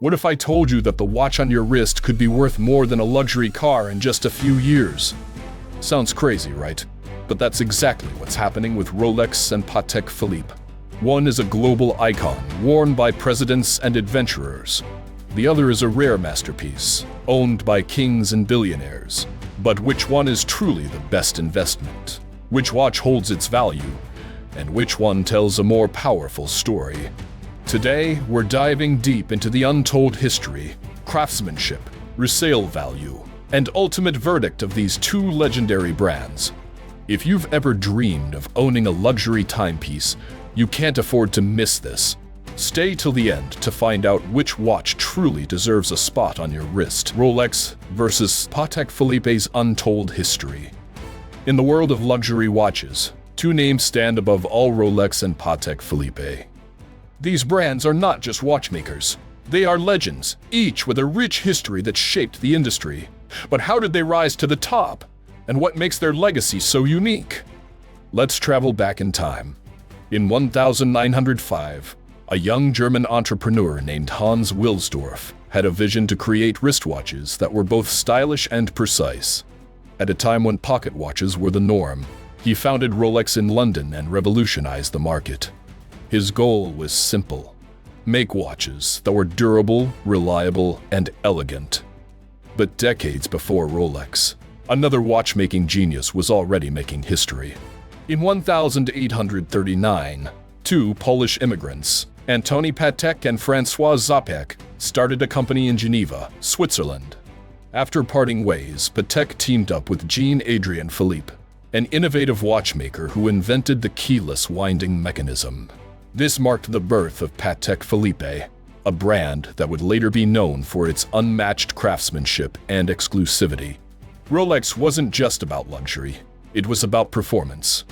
What if I told you that the watch on your wrist could be worth more than a luxury car in just a few years? Sounds crazy, right? But that's exactly what's happening with Rolex and Patek Philippe. One is a global icon, worn by presidents and adventurers. The other is a rare masterpiece, owned by kings and billionaires. But which one is truly the best investment? Which watch holds its value? And which one tells a more powerful story? Today, we're diving deep into the untold history, craftsmanship, resale value, and ultimate verdict of these two legendary brands. If you've ever dreamed of owning a luxury timepiece, you can't afford to miss this. Stay till the end to find out which watch truly deserves a spot on your wrist. Rolex versus Patek Philippe's untold history. In the world of luxury watches, two names stand above all: Rolex and Patek Philippe. These brands are not just watchmakers. They are legends, each with a rich history that shaped the industry. But how did they rise to the top? And what makes their legacy so unique? Let's travel back in time. In 1905, a young German entrepreneur named Hans Wilsdorf had a vision to create wristwatches that were both stylish and precise. At a time when pocket watches were the norm, he founded Rolex in London and revolutionized the market. His goal was simple: make watches that were durable, reliable, and elegant. But decades before Rolex, another watchmaking genius was already making history. In 1839, two Polish immigrants, Antoni Patek and François Zapek, started a company in Geneva, Switzerland. After parting ways, Patek teamed up with Jean-Adrien Philippe, an innovative watchmaker who invented the keyless winding mechanism. This marked the birth of Patek Philippe, a brand that would later be known for its unmatched craftsmanship and exclusivity. Rolex wasn't just about luxury, it was about performance.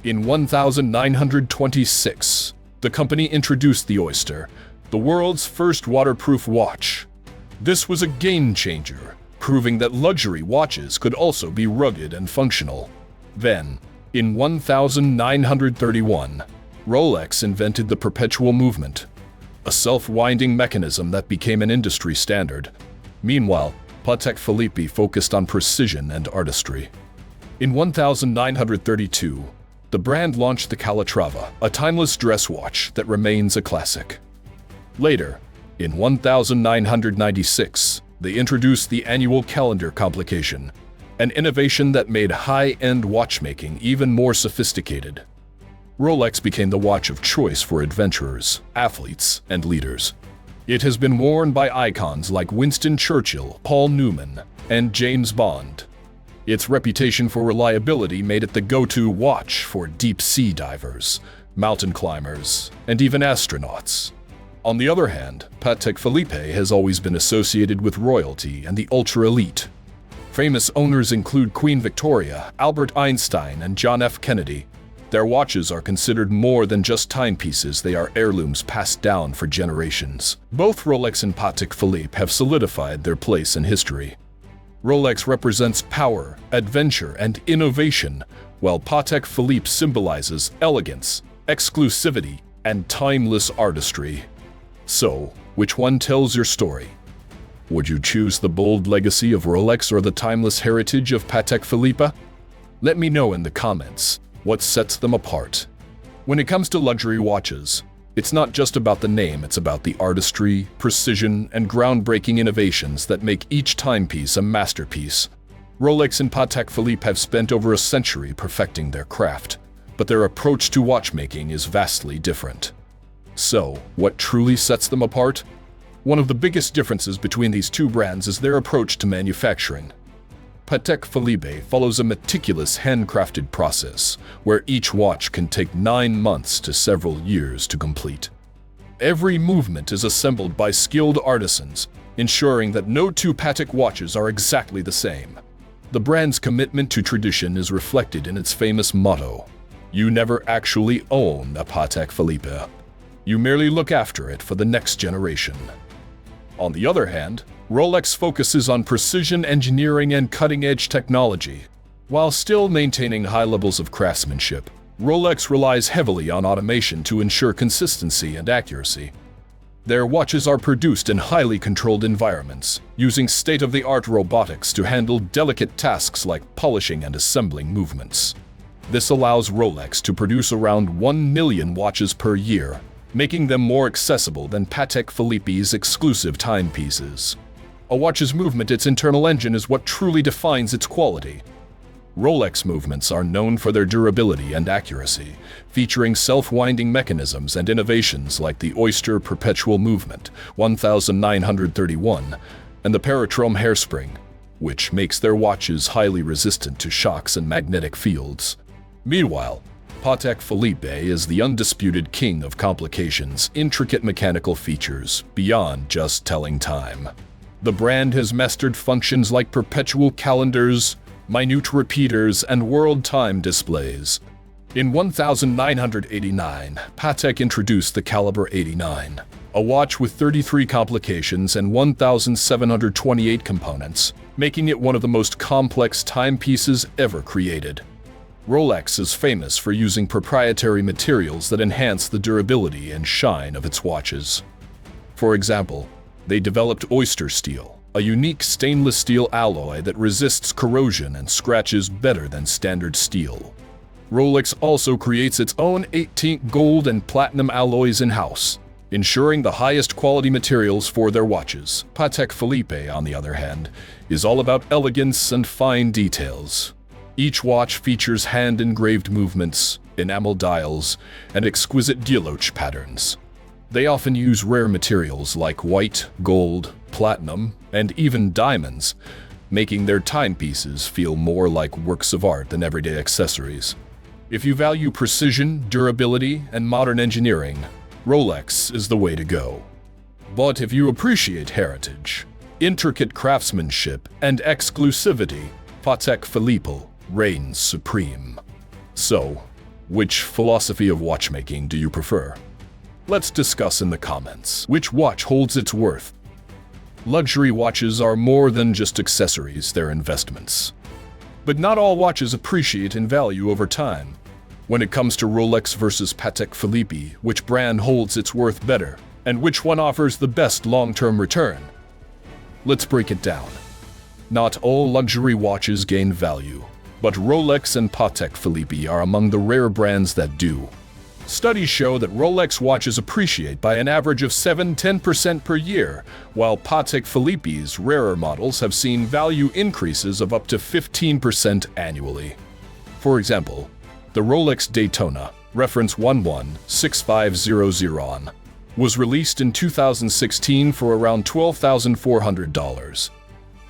In 1926, the company introduced the Oyster, the world's first waterproof watch. This was a game changer, proving that luxury watches could also be rugged and functional. Then, in 1931, Rolex invented the perpetual movement, a self-winding mechanism that became an industry standard. Meanwhile, Patek Philippe focused on precision and artistry. In 1932, the brand launched the Calatrava, a timeless dress watch that remains a classic. Later, in 1996, they introduced the annual calendar complication, an innovation that made high-end watchmaking even more sophisticated. Rolex became the watch of choice for adventurers, athletes, and leaders. It has been worn by icons like Winston Churchill, Paul Newman, and James Bond. Its reputation for reliability made it the go-to watch for deep-sea divers, mountain climbers, and even astronauts. On the other hand, Patek Philippe has always been associated with royalty and the ultra-elite. Famous owners include Queen Victoria, Albert Einstein, and John F. Kennedy. Their watches are considered more than just timepieces, they are heirlooms passed down for generations. Both Rolex and Patek Philippe have solidified their place in history. Rolex represents power, adventure, and innovation, while Patek Philippe symbolizes elegance, exclusivity, and timeless artistry. So, which one tells your story? Would you choose the bold legacy of Rolex or the timeless heritage of Patek Philippe? Let me know in the comments what sets them apart. When it comes to luxury watches, it's not just about the name, it's about the artistry, precision, and groundbreaking innovations that make each timepiece a masterpiece. Rolex and Patek Philippe have spent over a century perfecting their craft, but their approach to watchmaking is vastly different. So, what truly sets them apart? One of the biggest differences between these two brands is their approach to manufacturing. Patek Philippe follows a meticulous handcrafted process, where each watch can take 9 months to several years to complete. Every movement is assembled by skilled artisans, ensuring that no two Patek watches are exactly the same. The brand's commitment to tradition is reflected in its famous motto: "You never actually own a Patek Philippe. You merely look after it for the next generation." On the other hand, Rolex focuses on precision engineering and cutting-edge technology. While still maintaining high levels of craftsmanship, Rolex relies heavily on automation to ensure consistency and accuracy. Their watches are produced in highly controlled environments, using state-of-the-art robotics to handle delicate tasks like polishing and assembling movements. This allows Rolex to produce around 1 million watches per year, making them more accessible than Patek Philippe's exclusive timepieces. A watch's movement, its internal engine, is what truly defines its quality. Rolex movements are known for their durability and accuracy, featuring self-winding mechanisms and innovations like the Oyster Perpetual Movement 1931 and the Paratrome hairspring, which makes their watches highly resistant to shocks and magnetic fields. Meanwhile, Patek Philippe is the undisputed king of complications, intricate mechanical features beyond just telling time. The brand has mastered functions like perpetual calendars, minute repeaters, and world time displays. In 1989, Patek introduced the Calibre 89, a watch with 33 complications and 1,728 components, making it one of the most complex timepieces ever created. Rolex is famous for using proprietary materials that enhance the durability and shine of its watches. For example, they developed Oyster Steel, a unique stainless steel alloy that resists corrosion and scratches better than standard steel. Rolex also creates its own 18 gold and platinum alloys in-house, ensuring the highest quality materials for their watches. Patek Philippe, on the other hand, is all about elegance and fine details. Each watch features hand-engraved movements, enamel dials, and exquisite dialoche patterns. They often use rare materials like white, gold, platinum, and even diamonds, making their timepieces feel more like works of art than everyday accessories. If you value precision, durability, and modern engineering, Rolex is the way to go. But if you appreciate heritage, intricate craftsmanship, and exclusivity, Patek Philippe reigns supreme. So, which philosophy of watchmaking do you prefer? Let's discuss in the comments. Which watch holds its worth? Luxury watches are more than just accessories, they're investments. But not all watches appreciate in value over time. When it comes to Rolex versus Patek Philippe, which brand holds its worth better, and which one offers the best long-term return? Let's break it down. Not all luxury watches gain value, but Rolex and Patek Philippe are among the rare brands that do. Studies show that Rolex watches appreciate by an average of 7–10% per year, while Patek Philippe's rarer models have seen value increases of up to 15% annually. For example, the Rolex Daytona, reference 116500 was released in 2016 for around $12,400.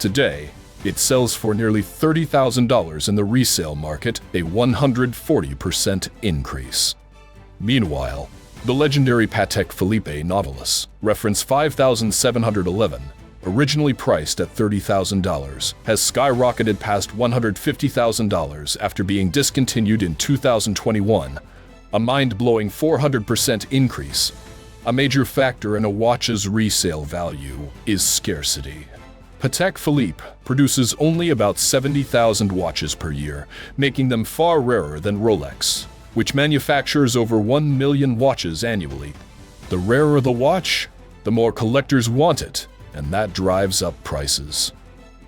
Today, it sells for nearly $30,000 in the resale market, a 140% increase. Meanwhile, the legendary Patek Philippe Nautilus, reference 5711, originally priced at $30,000, has skyrocketed past $150,000 after being discontinued in 2021, a mind-blowing 400% increase. A major factor in a watch's resale value is scarcity. Patek Philippe produces only about 70,000 watches per year, making them far rarer than Rolex, which manufactures over 1 million watches annually. The rarer the watch, the more collectors want it, and that drives up prices.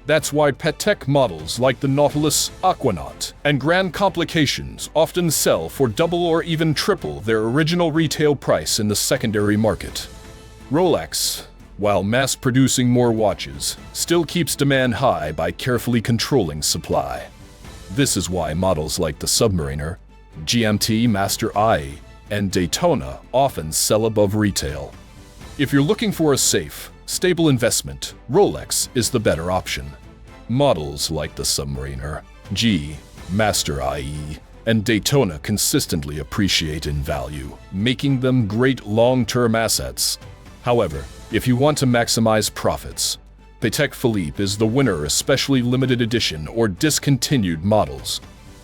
That's why Patek models like the Nautilus, Aquanaut, and Grand Complications often sell for double or even triple their original retail price in the secondary market. Rolex, while mass-producing more watches, still keeps demand high by carefully controlling supply. This is why models like the Submariner, GMT Master IE, and Daytona often sell above retail. If you're looking for a safe, stable investment, Rolex is the better option. Models like the Submariner, G, Master IE, and Daytona consistently appreciate in value, making them great long-term assets. However, if you want to maximize profits, Patek Philippe is the winner, especially limited edition or discontinued models.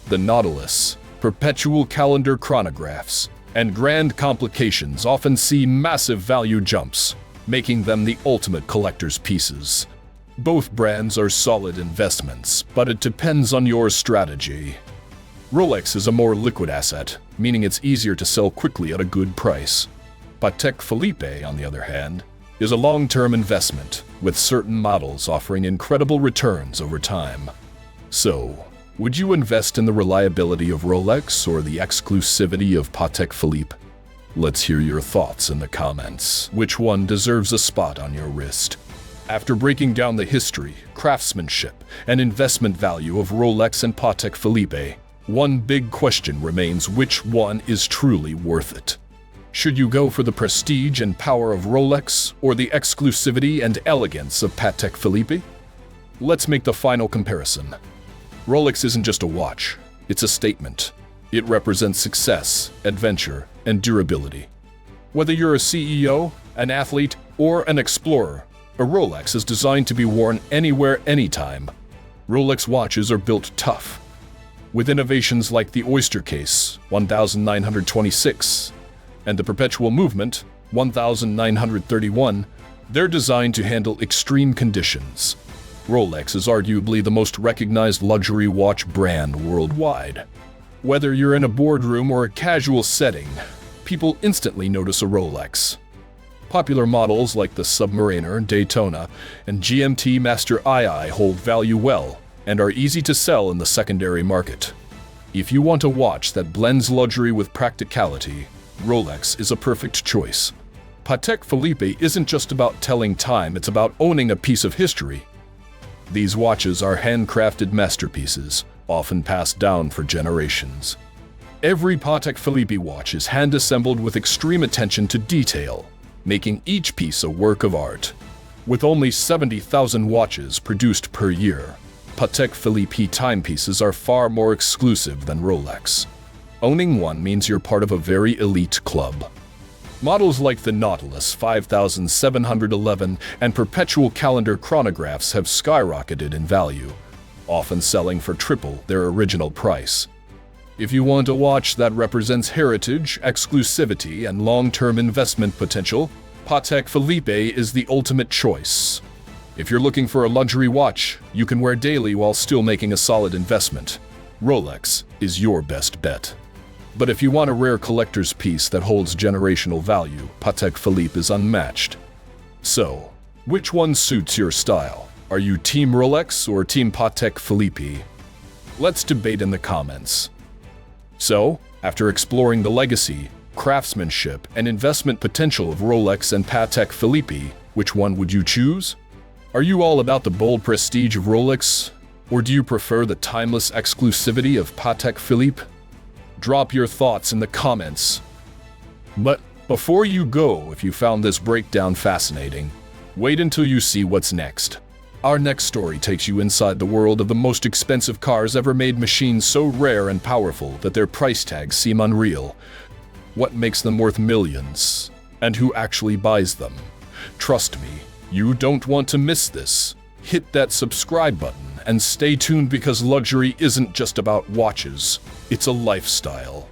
The Nautilus, perpetual calendar chronographs, and Grand Complications often see massive value jumps, making them the ultimate collector's pieces. Both brands are solid investments, but it depends on your strategy. Rolex is a more liquid asset, meaning it's easier to sell quickly at a good price. Patek Philippe, on the other hand, is a long-term investment, with certain models offering incredible returns over time. So, would you invest in the reliability of Rolex or the exclusivity of Patek Philippe? Let's hear your thoughts in the comments. Which one deserves a spot on your wrist? After breaking down the history, craftsmanship, and investment value of Rolex and Patek Philippe, one big question remains: which one is truly worth it? Should you go for the prestige and power of Rolex or the exclusivity and elegance of Patek Philippe? Let's make the final comparison. Rolex isn't just a watch, it's a statement. It represents success, adventure, and durability. Whether you're a CEO, an athlete, or an explorer, a Rolex is designed to be worn anywhere, anytime. Rolex watches are built tough. With innovations like the Oyster Case, 1926, and the Perpetual Movement, 1931, they're designed to handle extreme conditions. Rolex is arguably the most recognized luxury watch brand worldwide. Whether you're in a boardroom or a casual setting, people instantly notice a Rolex. Popular models like the Submariner, Daytona, and GMT Master II hold value well and are easy to sell in the secondary market. If you want a watch that blends luxury with practicality, Rolex is a perfect choice. Patek Philippe isn't just about telling time, it's about owning a piece of history. These watches are handcrafted masterpieces, often passed down for generations. Every Patek Philippe watch is hand-assembled with extreme attention to detail, making each piece a work of art. With only 70,000 watches produced per year, Patek Philippe timepieces are far more exclusive than Rolex. Owning one means you're part of a very elite club. Models like the Nautilus 5711 and Perpetual Calendar chronographs have skyrocketed in value, often selling for triple their original price. If you want a watch that represents heritage, exclusivity, and long-term investment potential, Patek Philippe is the ultimate choice. If you're looking for a luxury watch you can wear daily while still making a solid investment, Rolex is your best bet. But if you want a rare collector's piece that holds generational value, Patek Philippe is unmatched. So, which one suits your style? Are you Team Rolex or Team Patek Philippe? Let's debate in the comments. So, after exploring the legacy, craftsmanship, and investment potential of Rolex and Patek Philippe, which one would you choose? Are you all about the bold prestige of Rolex, or do you prefer the timeless exclusivity of Patek Philippe? Drop your thoughts in the comments. But before you go, if you found this breakdown fascinating, wait until you see what's next. Our next story takes you inside the world of the most expensive cars ever made, machines so rare and powerful that their price tags seem unreal. What makes them worth millions? And who actually buys them? Trust me, you don't want to miss this. Hit that subscribe button and stay tuned, because luxury isn't just about watches, it's a lifestyle.